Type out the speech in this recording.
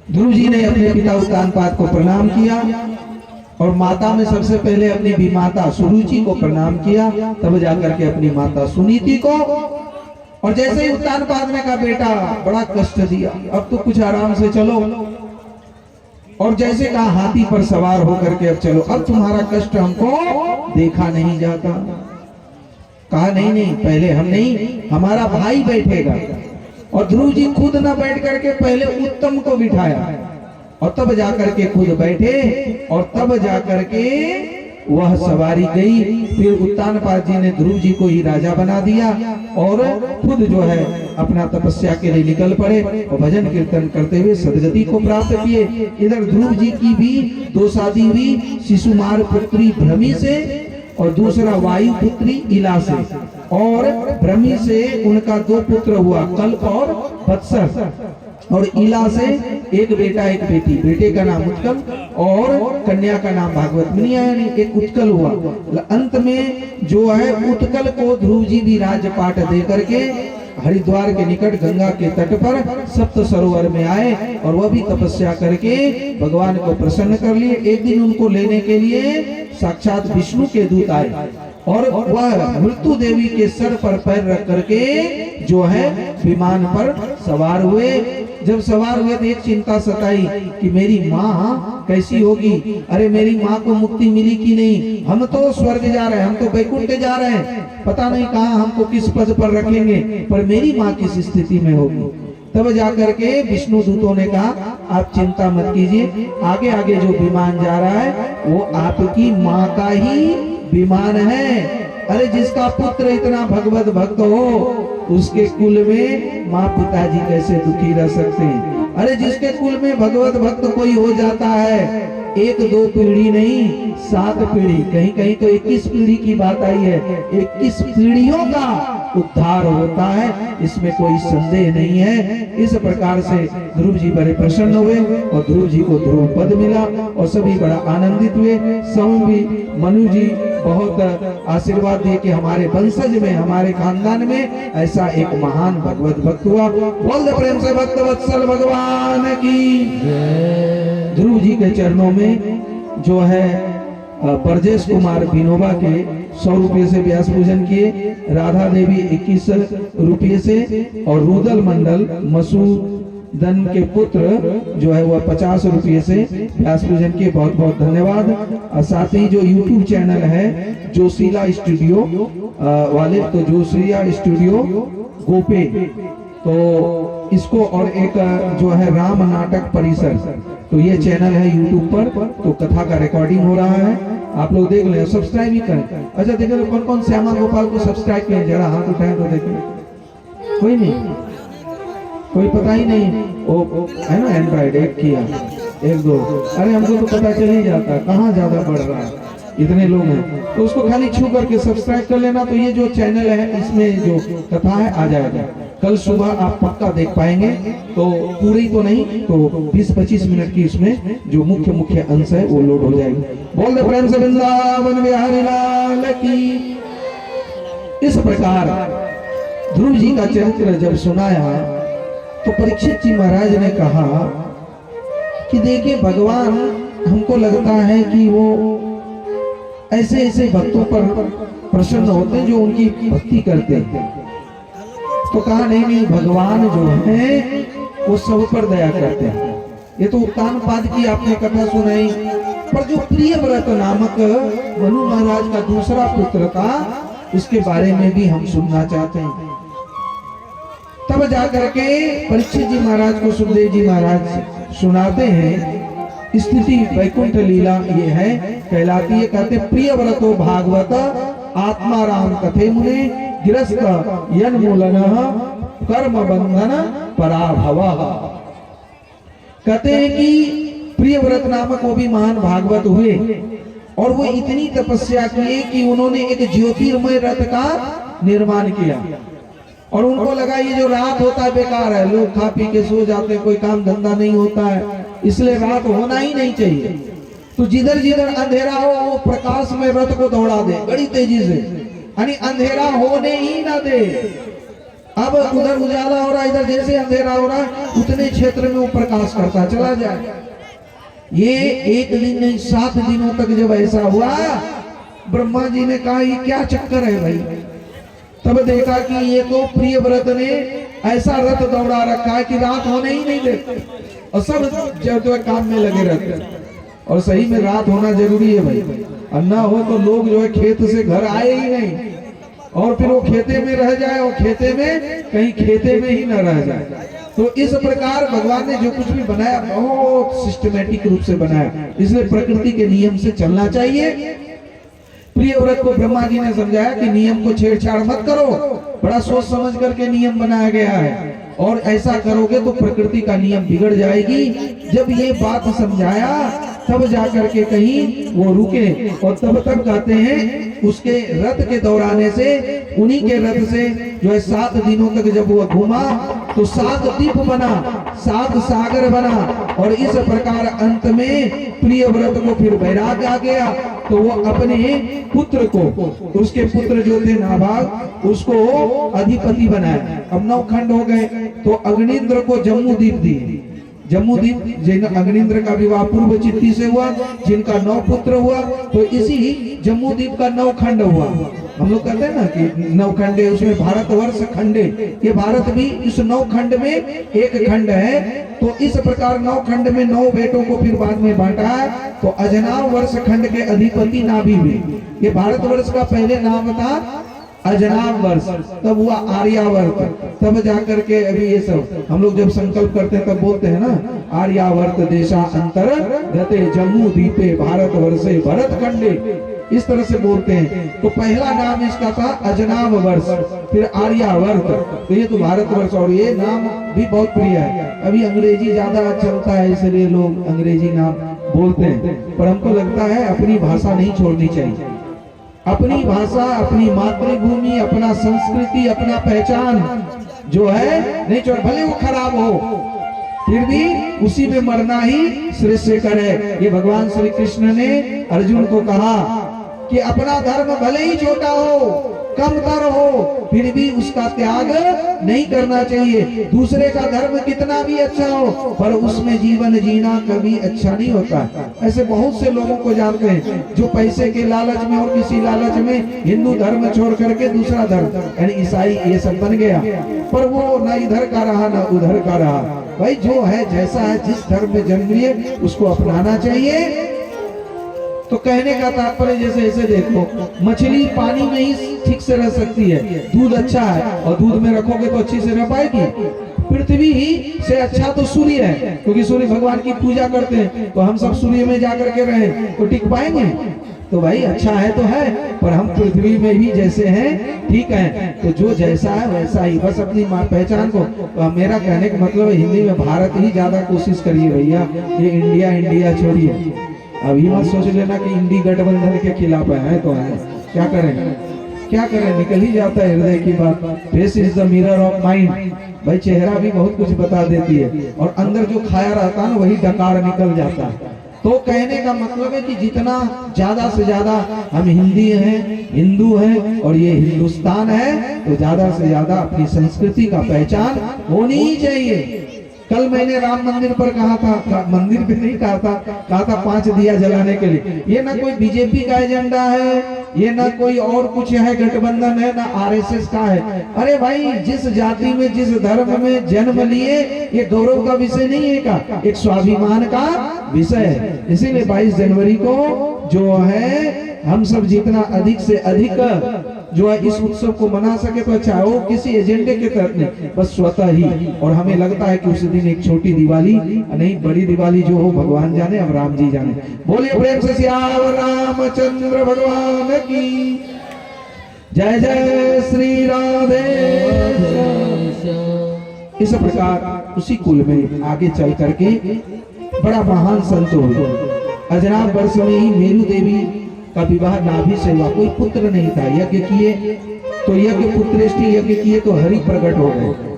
ध्रुव जी ने अपने पिता उत्तानपाद को प्रणाम किया और माता में सबसे पहले अपनी भी माता सुरुचि को प्रणाम किया, तब जाकर के अपनी माता सुनीति को। और जैसे ही उत्तानपाद ने कहा बेटा बड़ा कष्ट दिया, अब तो कुछ आराम से चलो। और जैसे कहा हाथी पर सवार होकर के अब चलो, अब तुम्हारा कष्ट हमको देखा नहीं जाता। कहा नहीं नहीं, पहले हम नहीं, हमारा भाई बैठेगा। और ध्रुव जी खुद न बैठ करके पहले उत्तम को बिठाया और तब जाकर के खुद बैठे और तब जाकर के वह सवारी गई। फिर उत्तानपाद जी ने ध्रुव जी को ही राजा बना दिया और खुद जो है अपना तपस्या के लिए निकल पड़े और भजन कीर्तन करते हुए सदगति को प्राप्त किए। इधर ध्रुव जी की भी दो शादी हुई, शिशुमार पुत्री भ्रमी से और दूसरा वायु पुत्री इला से। और भ्रमी से उनका दो पुत्र हुआ, कल्प और वत्सर। और इला से एक बेटा एक बेटी, बेटे का नाम उत्कल और कन्या का नाम भागवत मुनि, यानी एक उत्कल हुआ। अंत में जो है उत्कल को ध्रुव जी भी राज्यपाट दे करके हरिद्वार के निकट गंगा के तट पर सप्त सरोवर में आए और वह भी तपस्या करके भगवान को प्रसन्न कर लिए। एक दिन उनको लेने के लिए साक्षात विष्णु के दूत आए और वह मृत्यु देवी के सर पर पैर रख करके जो है विमान पर सवार हुए। जब सवार हुए तो एक चिंता सताई कि मेरी माँ कैसी होगी। अरे मेरी माँ को मुक्ति मिली कि नहीं, हम तो स्वर्ग जा रहे हैं, हम तो वैकुंठ जा रहे हैं, पता नहीं कहाँ हमको किस पद पर रखेंगे, पर मेरी माँ किस स्थिति में होगी। तब जाकर के विष्णु दूतों ने कहा आप चिंता मत कीजिए, आगे आगे जो विमान जा रहा है वो आपकी माँ का ही विमान है। अरे जिसका पुत्र इतना भगवत भक्त हो उसके कुल में माँ पिताजी कैसे दुखी रह सकते हैं। अरे जिसके कुल में भगवत भक्त कोई हो जाता है, एक दो पीढ़ी नहीं 7 पीढ़ी, कहीं कहीं तो 21 पीढ़ी की बात आई है, 21 पीढ़ियों का उद्धार होता है, इसमें कोई संदेह नहीं है। इस प्रकार से ध्रुव जी बड़े प्रसन्न हुए और ध्रुव जी को ध्रुव पद मिला और सभी बड़ा आनंदित हुए। सब भी मनु जी बहुत आशीर्वाद दिए कि हमारे वंशज में, हमारे खानदान में ऐसा एक महान भगवत भक्त हुआ। बोल दे प्रेम से भक्त वत्सल भगवान की। ध्रुव जी के चरणों में जो है परजेश कुमार विनोबा के 100 रुपये से व्यास पूजन किए, राधा देवी 21 रुपये से और रुदल मंडल मसूदन के पुत्र जो है वह 50 रुपये से व्यास पूजन किए। बहुत बहुत धन्यवाद। और साथ ही जो YouTube चैनल है जोशीला स्टूडियो वाले, तो जोशीला स्टूडियो गोपे, तो इसको और एक जो है राम नाटक परिसर, तो ये चैनल है YouTube पर, तो कथा का रिकॉर्डिंग हो रहा है, आप लोग देख लें, सब्सक्राइब भी करें। अच्छा देखो तो कौन कौन श्यामा गोपाल को सब्सक्राइब किए, जरा हाथ उठाएं तो देखें। कोई नहीं, कोई पता ही नहीं, वो है ना एंड्रॉइड एक किया, एक दो, अरे हमको तो पता चल ही जाता कहाँ ज्यादा बढ़ रहा है, इतने लोग हैं, तो उसको खाली छू करके सब्सक्राइब कर लेना। तो ये जो चैनल है इसमें जो कथा है आ जाएगा, कल सुबह आप पक्का देख पाएंगे। तो पूरी तो नहीं तो 20-25 मिनट की इसमें जो मुख्य मुख्य अंश है वो लोड हो जाएगी। बोल दे प्रेम से वृंदावन बिहारी लाल की। इस प्रकार ध्रुव जी का चरित्र जब सुनाया तो परीक्षित जी महाराज ने कहा कि देखिए भगवान, हमको लगता है कि वो ऐसे ऐसे भक्तों पर प्रसन्न होते हैं जो उनकी भक्ति करते हैं। तो कहा नहीं नहीं, भगवान जो है वो सब पर दया करते हैं। ये तो उत्तानपाद की आपने कथा सुनाई, पर जो प्रियव्रत नामक मनु महाराज का दूसरा पुत्र था उसके बारे में भी हम सुनना चाहते हैं। तब जाकर के परीक्षित जी महाराज को सुखदेव जी महाराज सुनाते हैं। स्थिति वैकुंठ लीला ये है, कहलाती है, कहते प्रियव्रतो भागवत आत्मा राम कथे मुने गिरस्त यन्मूलन कर्म बंधन पराभव। कहते हैं कि प्रियव्रत नामक वो भी महान भागवत हुए और वो इतनी तपस्या किए कि उन्होंने एक ज्योतिर्मय रथ का निर्माण किया। और उनको लगा ये जो रात होता है बेकार है, लोग खा पी के सो जाते हैं, कोई काम धंधा नहीं होता है, इसलिए रात होना ही नहीं चाहिए। तो जिधर जिधर अंधेरा हो वो प्रकाश में रथ को दौड़ा दे बड़ी तेजी से, यानी अंधेरा होने ही ना दे। अब उधर उजाला हो रहा है, इधर जैसे अंधेरा हो रहा है, उतने क्षेत्र में वो प्रकाश करता चला जाए। ये एक दिन नहीं 7 दिनों तक जब ऐसा हुआ, ब्रह्मा जी ने कहा ये क्या चक्कर है भाई। तब देखा कि ये तो प्रिय व्रत ने ऐसा रथ दौड़ा रखा है कि रात होने ही नहीं देते, और सब जो काम में लगे रहते हैं। और सही में रात होना जरूरी है भाई, और ना हो तो लोग जो है खेत से घर आए ही नहीं, और फिर वो खेते में रह जाए, और खेते में कहीं खेते में ही न रह जाए। तो इस प्रकार भगवान ने जो कुछ भी बनाया बहुत सिस्टमेटिक रूप से बनाया, इसलिए प्रकृति के नियम से चलना चाहिए। प्रिय व्रत को ब्रह्मा जी ने समझाया कि नियम को छेड़छाड़ मत करो, बड़ा सोच समझ करके नियम बनाया गया है, और ऐसा करोगे तो प्रकृति का नियम बिगड़ जाएगी। जब ये बात समझाया तब जाकर के कहीं वो रुके, और तब तक कहते हैं उसके रथ के दौड़ाने से, उन्हीं के रथ से जो है 7 दिनों तक जब वो घूमा तो 7 द्वीप बना, 7 सागर बना, और इस प्रकार अंत में प्रिय व्रत को फिर वैराग्य आ गया। तो वो अपने पुत्र को, उसके पुत्र जो थे नाभाग, उसको अधिपति बनाया। अब 9 खंड हो गए, तो अग्निंद्र को जम्मू द्वीप दिए। जम्मू द्वीप जिन अग्निंद्र का विवाह पूर्व चित्ती से हुआ, जिनका 9 पुत्र हुआ, तो इसी जम्मू द्वीप का 9 खंड हुआ। हम लोग कहते हैं ना कि 9 खंडे, उसमें भारतवर्ष खंडे, ये भारत भी इस 9 खंड में एक खंड है। तो इस प्रकार 9 खंड में 9 बेटों को फिर बाद में बांटा। तो अजनाव वर्ष खंड के अधिपति नाभि हुए। ये भारतवर्ष का पहले नाम था अजनाव वर्ष, तब हुआ आर्यावर्त, तब जाकर के अभी ये सब हम लोग जब संकल्प करते हैं तब बोलते हैं ना, आर्यावर्त देशा अंतर गते जम्मू द्वीपे भारत वर्षे भरत खंडे, इस तरह से बोलते हैं। तो पहला नाम इसका था अजनाव वर्ष, फिर आर्यावर्त, तो ये तो भारत वर्ष, और ये नाम भी बहुत प्रिय है। अभी अंग्रेजी ज्यादा चलता है इसलिए लोग अंग्रेजी नाम बोलते हैं, पर हमको लगता है अपनी भाषा नहीं छोड़नी चाहिए। अपनी भाषा, अपनी मातृभूमि, अपना संस्कृति, अपना पहचान जो है नहीं छोड़, भले वो खराब हो फिर भी उसी में मरना ही श्रेष्ठ करे। ये भगवान श्री कृष्ण ने अर्जुन को कहा कि अपना धर्म भले ही छोटा हो, कमतर हो, फिर भी उसका त्याग नहीं करना चाहिए। दूसरे का धर्म कितना भी अच्छा हो, पर उसमें जीवन जीना कभी अच्छा नहीं होता। ऐसे बहुत से लोगों को जानते हैं जो पैसे के लालच में और किसी लालच में हिंदू धर्म छोड़ करके दूसरा धर्म यानी ईसाई ये सब बन गया, पर वो ना इधर का रहा ना उधर का रहा। भाई जो है जैसा है, जिस धर्म में जन्म लिए उसको अपनाना चाहिए। तो कहने का तात्पर्य जैसे ऐसे देखो, मछली पानी में ही ठीक से रह सकती है, दूध अच्छा है और दूध में रखोगे तो अच्छी से रह पाएगी। पृथ्वी ही से अच्छा तो सूर्य है, क्योंकि सूर्य भगवान की पूजा करते हैं, तो हम सब सूर्य में जाकर के रहे तो टिक पाएंगे। तो भाई अच्छा है तो है, पर हम पृथ्वी में भी जैसे हैं ठीक है। तो जो जैसा है वैसा ही, बस अपनी पहचान को। तो मेरा कहने का मतलब है हिंदी में भारत ही ज्यादा कोशिश करिए भैया, ये इंडिया इंडिया छोड़िए। अभी मत सोच लेना कि इंडी गठबंधन के खिलाफ है, तो है क्या करें, क्या करें, निकल ही जाता है हृदय की बात। Face is the mirror of mind, भाई चेहरा भी बहुत कुछ बता देती है, और अंदर जो खाया रहता है ना वही डकार निकल जाता है। तो कहने का मतलब है कि जितना ज्यादा से ज्यादा हम हिंदी हैं, हिंदू हैं, और ये हिंदुस्तान है, तो ज्यादा से ज्यादा अपनी संस्कृति का पहचान होनी ही चाहिए। कल मैंने राम मंदिर पर कहा था, मंदिर पे नहीं कहा था 5 दिया जलाने के लिए। ये ना कोई बीजेपी का एजेंडा है, ये ना कोई और कुछ है, गठबंधन है, ना आरएसएस का है। अरे भाई जिस जाति में जिस धर्म में जन्म लिए, ये गौरव का विषय नहीं है का, एक स्वाभिमान का विषय है। इसीलिए 22 जनवरी को जो है हम सब जितना अधिक से अधिक जो है इस उत्सव को मना सके तो अच्छा है। वो किसी एजेंडे के तहत नहीं, बस स्वतः ही। और हमें लगता है कि उस दिन एक छोटी दिवाली नहीं, बड़ी दिवाली जो हो भगवान जाने, अब राम जी जाने। बोलिए प्रेम से सियावर रामचंद्र भगवान की जय जय श्री राधे। इस प्रकार उसी कुल में आगे चल करके बड़ा महान संत हो, अजनाब वर्ष में ही मेरू देवी का विवाह नाभि से हुआ। कोई पुत्र नहीं था, यज्ञ किए तो यज्ञ पुत्रेष्टि यज्ञ किए तो हरि प्रकट हो गए।